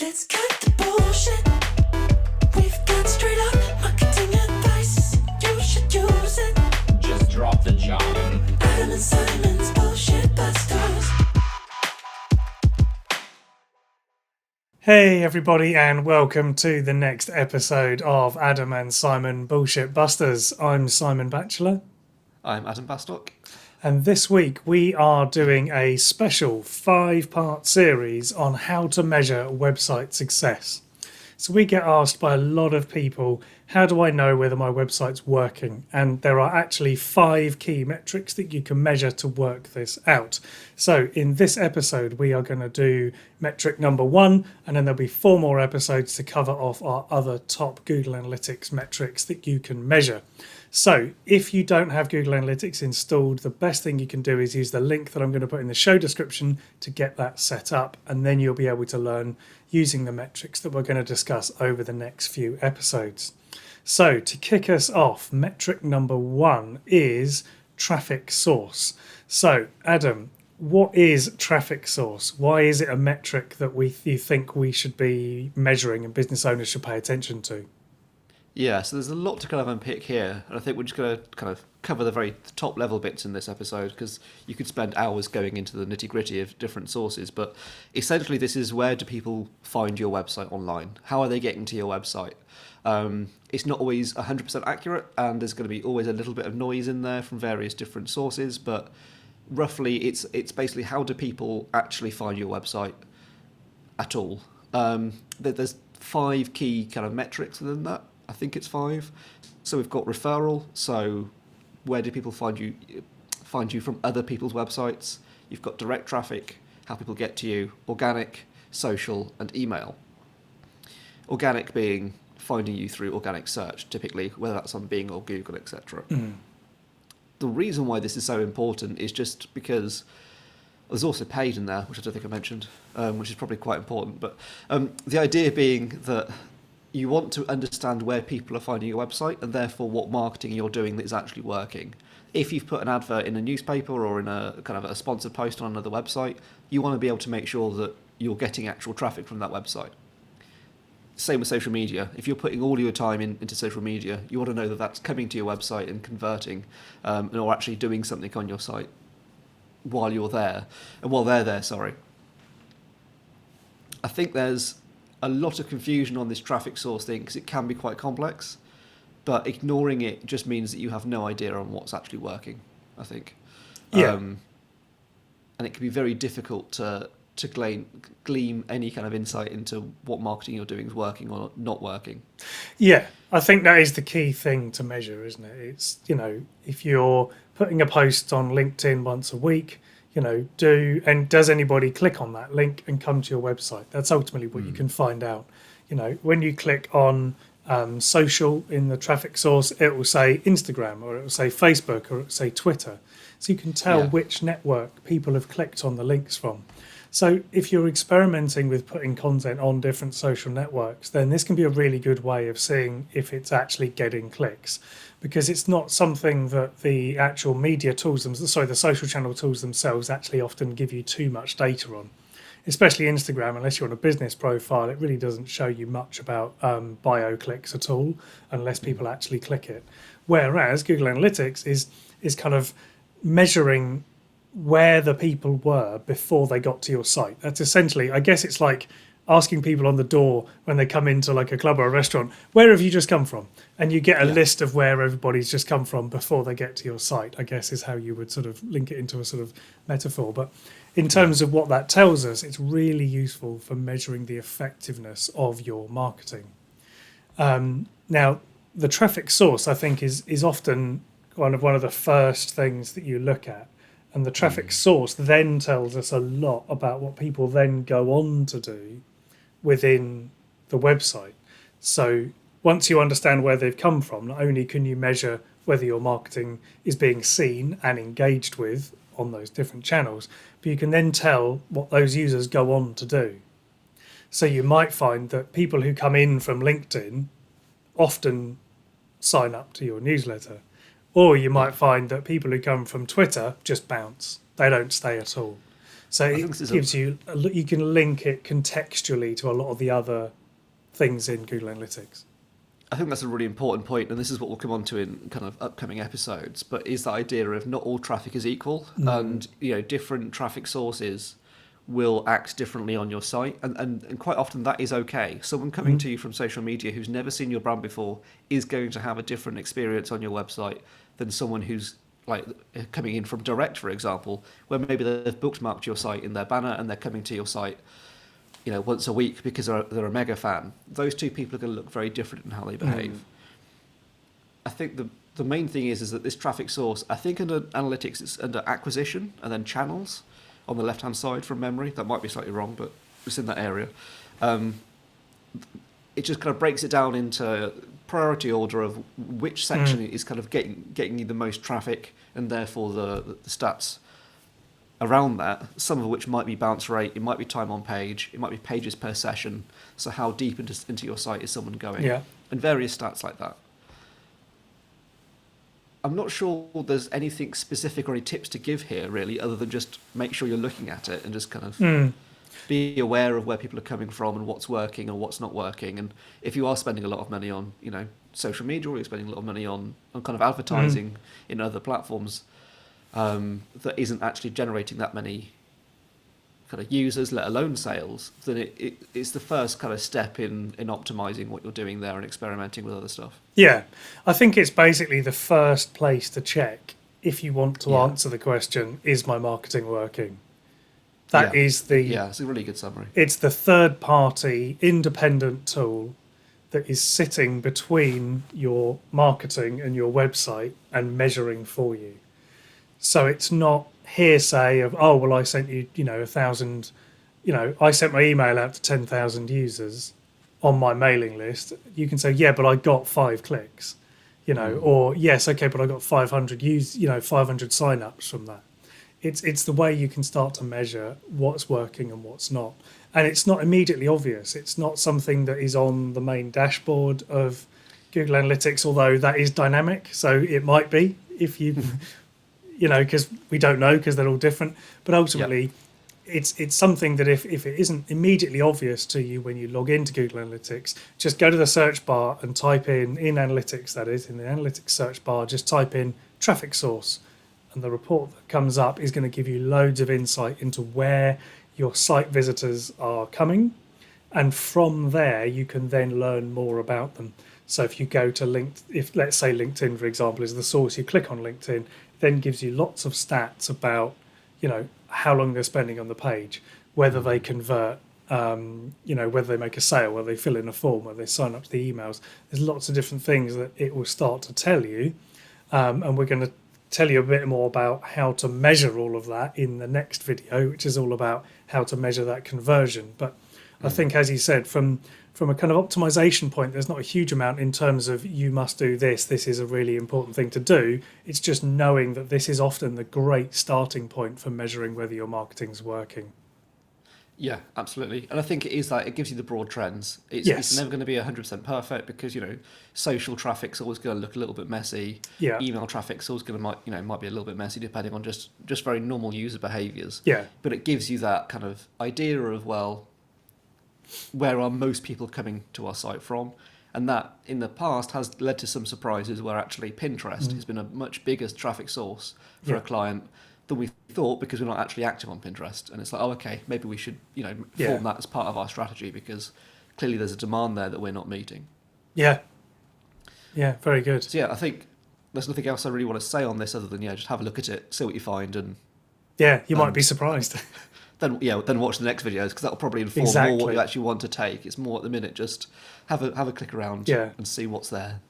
Let's cut the bullshit. We've got straight up marketing advice. You should use it. Just drop the jargon. Adam and Simon's Bullshit Busters. Hey everybody, and welcome to the next episode of Adam and Simon Bullshit Busters. I'm Simon Batchelor. I'm Adam Bastock. And this week we are doing a special 5-part series on how to measure website success. So we get asked by a lot of people, how do I know whether my website's working? And there are actually 5 key metrics that you can measure to work this out. So in this episode, we are going to do metric number 1, and then there'll be 4 more episodes to cover off our other top Google Analytics metrics that you can measure. So if you don't have Google Analytics installed, the best thing you can do is use the link that I'm going to put in the show description to get that set up, and then you'll be able to learn using the metrics that we're going to discuss over the next few episodes. So to kick us off, metric number 1 is traffic source. So Adam, what is traffic source? Why is it a metric that you think we should be measuring and business owners should pay attention to? Yeah, so there's a lot to kind of unpick here, and I think we're just going to kind of cover the very top level bits in this episode, because you could spend hours going into the nitty gritty of different sources, but essentially this is, where do people find your website online? How are they getting to your website? It's not always 100% accurate, and there's going to be always a little bit of noise in there from various different sources, but roughly it's basically, how do people actually find your website at all? There's 5 key kind of metrics within that. I think it's 5. So we've got referral. So where do people find you from other people's websites? You've got direct traffic, how people get to you, organic, social, and email. Organic being finding you through organic search, typically, whether that's on Bing or Google, etc. The reason why this is so important is just because there's also paid in there, which I don't think I mentioned, which is probably quite important. But the idea being that you want to understand where people are finding your website, and therefore what marketing you're doing that is actually working. If you've put an advert in a newspaper or in a kind of a sponsored post on another website, you want to be able to make sure that you're getting actual traffic from that website. Same with social media. If you're putting all your time into social media, you want to know that that's coming to your website and converting, or actually doing something on your site while you're there, and while they're there, sorry. I think there's a lot of confusion on this traffic source thing, because it can be quite complex, but ignoring it just means that you have no idea on what's actually working, I think. Yeah. And it can be very difficult to glean any kind of insight into what marketing you're doing is working or not working. Yeah, I think that is the key thing to measure, isn't it? It's, if you're putting a post on LinkedIn once a week, does anybody click on that link and come to your website? That's ultimately what you can find out. When you click on social in the traffic source, it will say Instagram, or it will say Facebook, or it will say Twitter. So you can tell which network people have clicked on the links from. So if you're experimenting with putting content on different social networks, then this can be a really good way of seeing if it's actually getting clicks, because it's not something that the actual media tools, the social channel tools themselves actually often give you too much data on. Especially Instagram, unless you're on a business profile, it really doesn't show you much about bio clicks at all, unless people actually click it. Whereas Google Analytics is kind of measuring where the people were before they got to your site. That's essentially, I guess it's like asking people on the door when they come into like a club or a restaurant, where have you just come from? And you get a list of where everybody's just come from before they get to your site, I guess is how you would sort of link it into a sort of metaphor. But in terms of what that tells us, it's really useful for measuring the effectiveness of your marketing. Now, the traffic source, I think, is often one of the first things that you look at. And the traffic source then tells us a lot about what people then go on to do within the website. So once you understand where they've come from, not only can you measure whether your marketing is being seen and engaged with on those different channels, but you can then tell what those users go on to do. So you might find that people who come in from LinkedIn often sign up to your newsletter. Or you might find that people who come from Twitter just bounce. They don't stay at all. So think it this is gives you you can link it contextually to a lot of the other things in Google Analytics. I think that's a really important point, and this is what we'll come on to in kind of upcoming episodes. But is the idea of not all traffic is equal, and different traffic sources will act differently on your site, and quite often that is okay. Someone coming to you from social media who's never seen your brand before is going to have a different experience on your website than someone who's like coming in from direct, for example, where maybe they've bookmarked your site in their banner and they're coming to your site, once a week because they're a mega fan. Those two people are going to look very different in how they behave. I think the main thing is that this traffic source, I think under analytics it's under acquisition and then channels on the left hand side from memory. That might be slightly wrong, but it's in that area. It just kind of breaks it down into priority order of which section is kind of getting you the most traffic, and therefore the stats around that, some of which might be bounce rate, it might be time on page, it might be pages per session, so how deep into your site is someone going, and various stats like that. I'm not sure there's anything specific or any tips to give here, really, other than just make sure you're looking at it and just kind of be aware of where people are coming from and what's working and what's not working. And if you are spending a lot of money on, social media, or you're spending a lot of money on kind of advertising in other platforms that isn't actually generating that many kind of users, let alone sales, then it's the first kind of step in optimizing what you're doing there and experimenting with other stuff. Yeah, I think it's basically the first place to check if you want to answer the question, is my marketing working? That is it's a really good summary. It's the third party independent tool that is sitting between your marketing and your website and measuring for you. So it's not hearsay of, oh, well, I sent you, 1,000, I sent my email out to 10,000 users on my mailing list. You can say, yeah, but I got 5 clicks, or yes, okay, but I got 500 500 signups from that. It's the way you can start to measure what's working and what's not. And it's not immediately obvious. It's not something that is on the main dashboard of Google Analytics, although that is dynamic. So it might be if you, because we don't know because they're all different. But ultimately, it's something that if it isn't immediately obvious to you when you log into Google Analytics, just go to the search bar and type in Analytics, that is, in the Analytics search bar, just type in traffic source. And the report that comes up is going to give you loads of insight into where your site visitors are coming. And from there, you can then learn more about them. So if you go to let's say LinkedIn, for example, is the source, you click on LinkedIn, then gives you lots of stats about, how long they're spending on the page, whether they convert, whether they make a sale, whether they fill in a form, whether they sign up to the emails. There's lots of different things that it will start to tell you. And we're going to tell you a bit more about how to measure all of that in the next video, which is all about how to measure that conversion. But I think, as you said, from a kind of optimization point, there's not a huge amount in terms of you must do this is a really important thing to do. It's just knowing that this is often the great starting point for measuring whether your marketing's working. Yeah, absolutely. And I think it is it gives you the broad trends. It's never going to be 100% perfect because, social traffic's always going to look a little bit messy. Yeah. Email traffic's always going to might be a little bit messy depending on just very normal user behaviors. Yeah. But it gives you that kind of idea of, well, where are most people coming to our site from? And that in the past has led to some surprises where actually Pinterest has been a much bigger traffic source for a client than we thought because we're not actually active on Pinterest. And it's like, oh, okay, maybe we should, form that as part of our strategy because clearly there's a demand there that we're not meeting. Yeah. Yeah, very good. So I think there's nothing else I really want to say on this other than, just have a look at it, see what you find. And you might be surprised. Then watch the next videos because that'll probably inform more what you actually want to take. It's more at the minute, just have a click around and see what's there.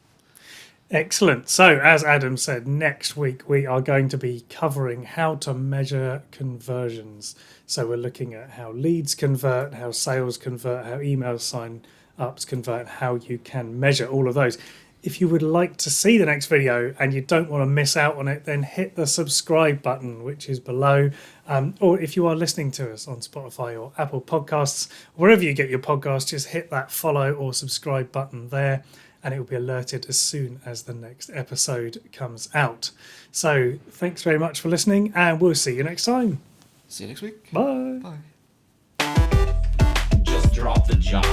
Excellent. So, as Adam said, next week we are going to be covering how to measure conversions. So we're looking at how leads convert, how sales convert, how email sign-ups convert, how you can measure all of those. If you would like to see the next video and you don't want to miss out on it, then hit the subscribe button, which is below. Or if you are listening to us on Spotify or Apple Podcasts, wherever you get your podcasts, just hit that follow or subscribe button there, and it will be alerted as soon as the next episode comes out. So thanks very much for listening, and we'll see you next time. See you next week. Bye. Bye. Just drop the job.